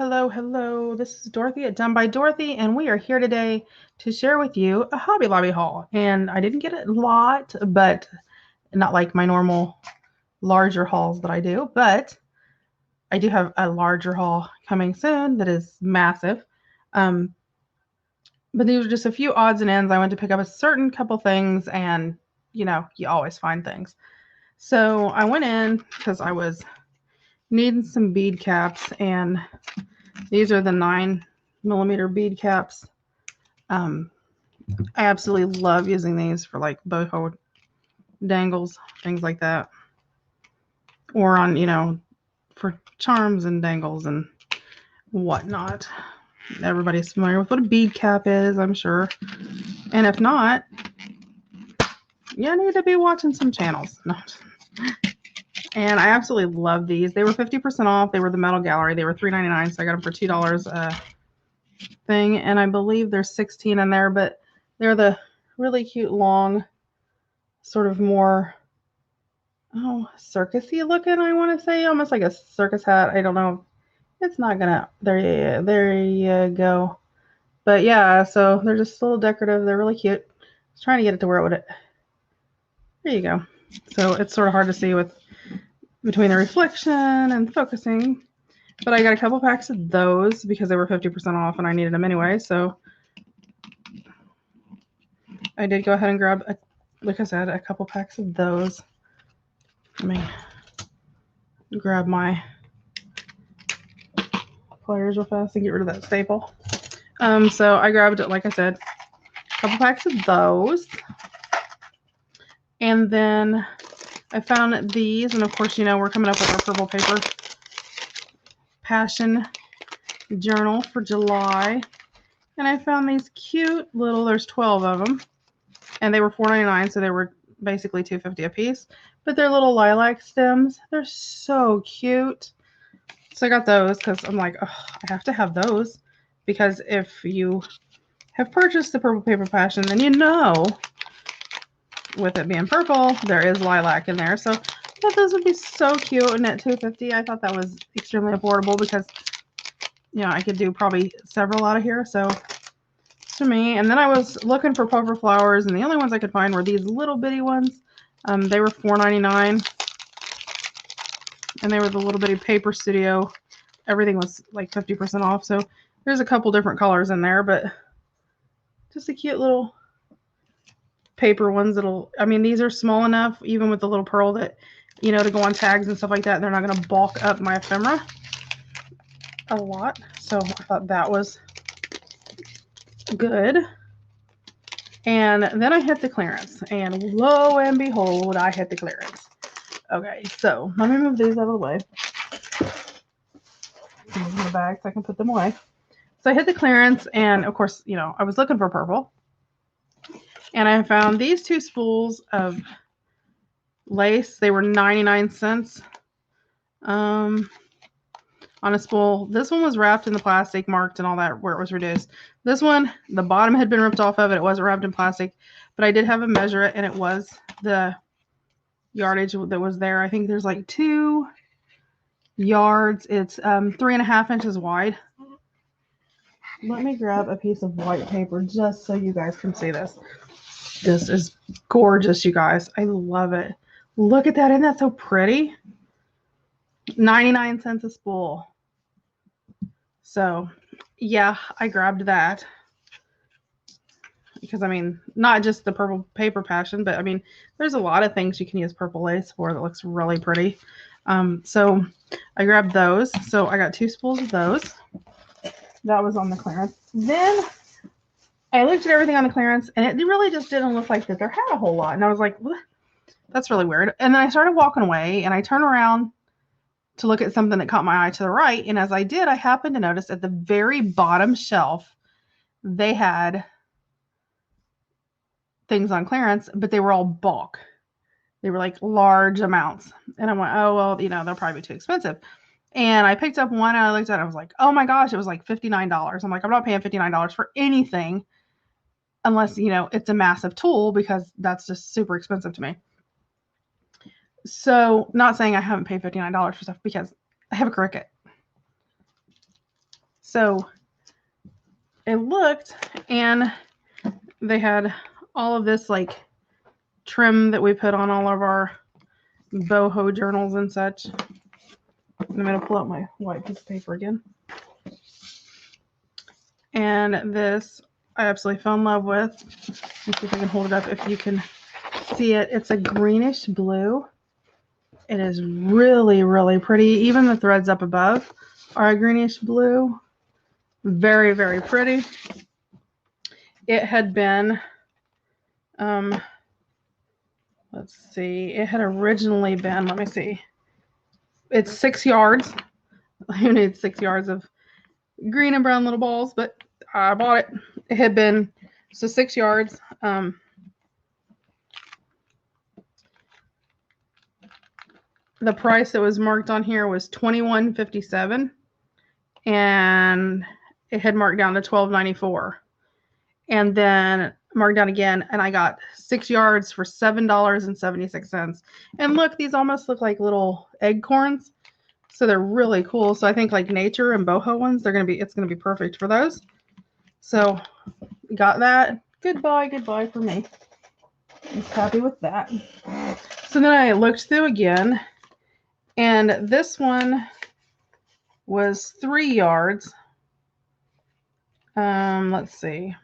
Hello, hello. This is Dorothy at Done by Dorothy, and we are here today to share with you a Hobby Lobby haul. And I didn't get a lot, but not like my normal larger hauls that I do, but I do have a larger haul coming soon that is massive. Um, but these are just a few odds and ends. I went to pick up a certain couple things, and you always find things. So I went in because I was needing some bead caps, and these are the 9mm bead caps. I absolutely love using these for like boho dangles, things like that, or on, for charms and dangles and whatnot. Everybody's familiar with what a bead cap is, I'm sure. And if not, you need to be watching some channels. No. And I absolutely love these. They were 50% off. They were the Metal Gallery. They were $3.99, so I got them for $2 thing. And I believe there's 16 in there, but they're the really cute long, sort of more circusy looking, I want to say, almost like a circus hat. I don't know. It's not gonna. There you go. But yeah, so they're just a little decorative. They're really cute. I was trying to get it to where it would. There you go. So it's sort of hard to see between the reflection and focusing. But I got a couple packs of those because they were 50% off and I needed them anyway. So I did go ahead and grab, like I said, a couple packs of those. Let me grab my pliers real fast and get rid of that staple. So I grabbed, like I said, a couple packs of those. And then I found these, and of course, we're coming up with our purple paper passion journal for July. And I found these cute little, there's 12 of them, and they were $4.99, so they were basically $2.50 a piece. But they're little lilac stems. They're so cute. So I got those because I'm like, oh, I have to have those. Because if you have purchased the Purple Paper Passion, then with it being purple, there is lilac in there. So I thought those would be so cute. And at $2.50, I thought that was extremely affordable because, I could do probably several out of here. So to me, and then I was looking for puffer flowers, and the only ones I could find were these little bitty ones. They were $4.99, and they were the little bitty Paper Studio. Everything was like 50% off, so there's a couple different colors in there, but just a cute little paper ones these are small enough, even with the little pearl, that, to go on tags and stuff like that. They're not going to bulk up my ephemera a lot, so I thought that was good. And then I hit the clearance, and lo and behold, I hit the clearance. Okay, so let me move these out of the way. These in the bag so I can put them away. So I hit the clearance, and of course, I was looking for purple. And I found these two spools of lace. They were 99 cents on a spool. This one was wrapped in the plastic, marked and all that where it was reduced. This one, the bottom had been ripped off of it. It wasn't wrapped in plastic, but I did have a measure it, and it was the yardage that was there. I think there's like 2 yards. It's 3.5 inches wide. Let me grab a piece of white paper just so you guys can see this. This is gorgeous, you guys. I love it. Look at that. Isn't that so pretty? 99 cents a spool. So, yeah, I grabbed that. Because, not just the Purple Paper Passion, but, there's a lot of things you can use purple lace for that looks really pretty. So, I grabbed those. So, I got 2 spools of those. That was on the clearance. Then I looked at everything on the clearance, and it really just didn't look like that there had a whole lot. And I was like, what? That's really weird. And then I started walking away, and I turned around to look at something that caught my eye to the right. And as I did, I happened to notice at the very bottom shelf, they had things on clearance, but they were all bulk. They were like large amounts. And I went, oh, well, they'll probably be too expensive. And I picked up one, and I looked at it, and I was like, oh my gosh, it was like $59. I'm like, I'm not paying $59 for anything unless, it's a massive tool, because that's just super expensive to me. So, not saying I haven't paid $59 for stuff, because I have a Cricut. So it looked, and they had all of this like trim that we put on all of our boho journals and such. I'm going to pull out my white piece of paper again. And this I absolutely fell in love with. Let's see if I can hold it up if you can see it. It's a greenish blue. It is really, really pretty. Even the threads up above are a greenish blue. Very, very pretty. It had been, let's see, it had originally been, let me see, it's 6 yards. Who needs 6 yards of green and brown little balls? But I bought it. It had been, so 6 yards. The price that was marked on here was $21.57, and it had marked down to $12.94, and then marked down again, and I got 6 yards for $7.76. And look, these almost look like little acorns, so they're really cool. So I think like nature and boho ones, it's gonna be perfect for those. So got that. Goodbye for me. I was happy with that. So then I looked through again, and this one was 3 yards. Let's see.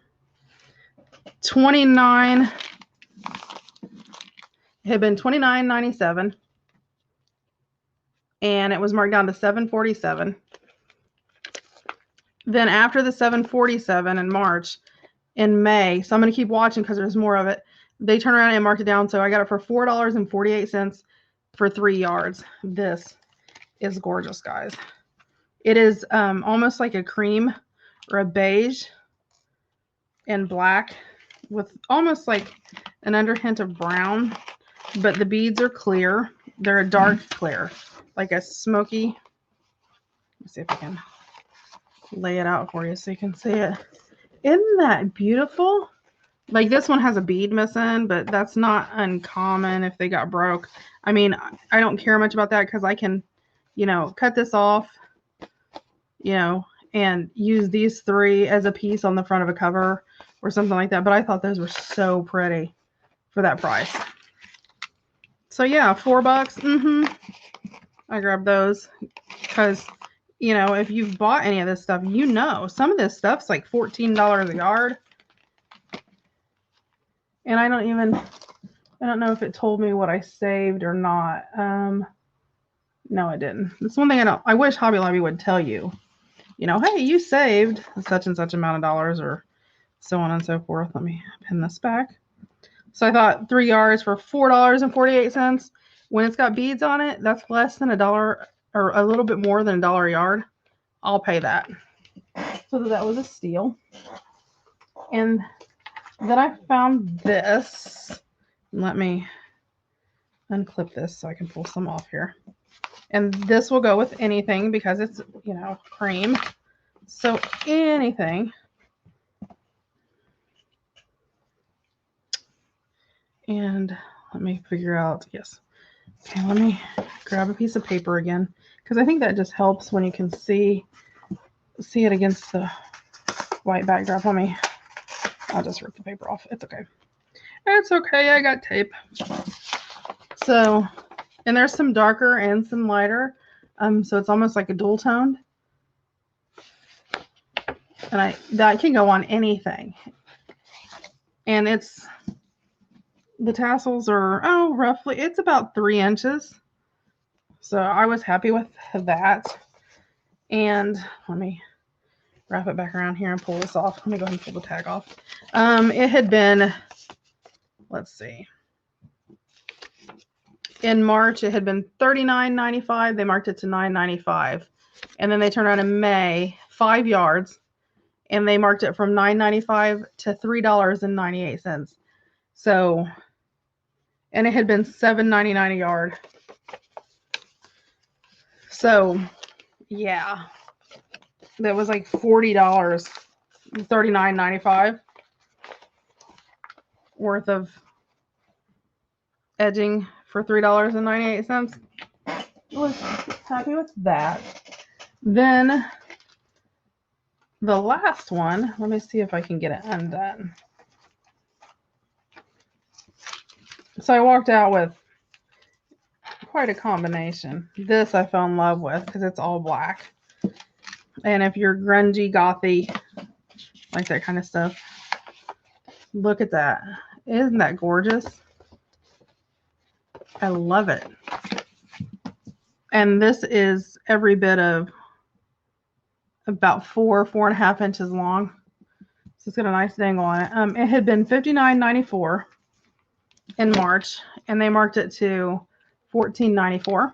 29. It had been $29.97, and it was marked down to $7.47. Then after the $7.47 in March, in May, so I'm going to keep watching because there's more of it, they turned around and marked it down. So I got it for $4.48 for 3 yards. This is gorgeous, guys. It is almost like a cream or a beige and black with almost like an underhint of brown, but the beads are clear. They're a dark clear, like a smoky. Let's see if I can lay it out for you so you can see it. Isn't that beautiful? Like this one has a bead missing, but that's not uncommon if they got broke. I mean, I don't care much about that because I can, cut this off, and use these 3 as a piece on the front of a cover or something like that. But I thought those were so pretty for that price. So yeah, $4. I grabbed those because, if you've bought any of this stuff, some of this stuff's like $14 a yard. And I don't know if it told me what I saved or not. No, it didn't. That's one thing I wish Hobby Lobby would tell you, hey, you saved such and such amount of dollars or so on and so forth. Let me pin this back. So I thought 3 yards for $4.48. When it's got beads on it, that's less than $1 or a little bit more than $1 a yard. I'll pay that. So that was a steal. And then I found this. Let me unclip this so I can pull some off here. And this will go with anything because it's, cream. So anything. And let me figure out, yes. Okay, let me grab a piece of paper again because I think that just helps when you can see it against the white backdrop. I'll just rip the paper off. It's okay. It's okay. I got tape. So, and there's some darker and some lighter. So it's almost like a dual toned. And that can go on anything. And the tassels are, roughly, it's about 3 inches. So I was happy with that. And let me wrap it back around here and pull this off. Let me go ahead and pull the tag off. It had been, let's see. In March, it had been $39.95. They marked it to $9.95. And then they turned around in May, 5 yards, and they marked it from $9.95 to $3.98. So, and it had been $7.99 a yard. So, yeah, that was like $40, $39.95 worth of edging for $3.98. I was happy with that. Then the last one, let me see if I can get it undone. So I walked out with quite a combination. This I fell in love with because it's all black. And if you're grungy, gothy, like that kind of stuff, look at that. Isn't that gorgeous? I love it. And this is every bit of about 4.5 inches long. So it's got a nice dangle on it. It had been $59.94 in March, and they marked it to $14.94.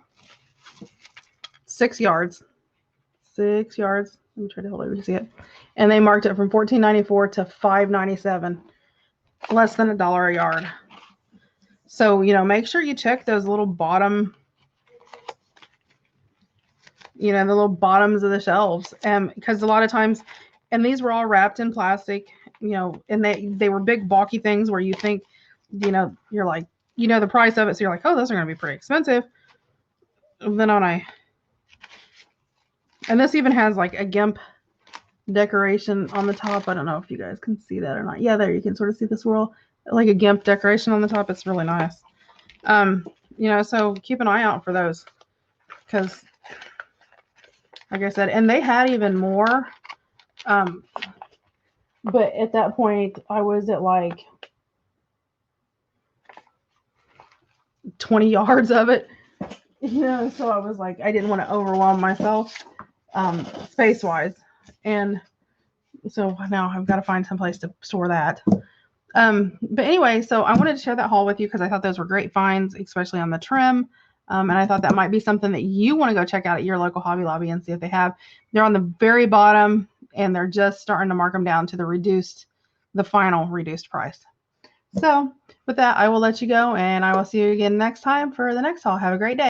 6 yards. 6 yards. Let me try to hold it so you see it. And they marked it from $14.94 to $5.97. Less than $1 a yard. So, you know, make sure you check those little bottom, you know, the little bottoms of the shelves. Because a lot of times, and these were all wrapped in plastic, you know, and they were big bulky things where you think, you know, you're like, you know the price of it, so you're like, oh, those are going to be pretty expensive. And then and this even has like a GIMP decoration on the top. I don't know if you guys can see that or not. Yeah, there you can sort of see the swirl, like a GIMP decoration on the top. It's really nice. You know, so keep an eye out for those because, like I said, and they had even more. But at that point, I was at like 20 yards of it. You know, so I was like, I didn't want to overwhelm myself space-wise. And so now I've got to find some place to store that. But anyway, so I wanted to share that haul with you because I thought those were great finds, especially on the trim. And I thought that might be something that you want to go check out at your local Hobby Lobby and see if they have. They're on the very bottom, and they're just starting to mark them down to the final reduced price. So with that, I will let you go, and I will see you again next time for the next haul. Have a great day.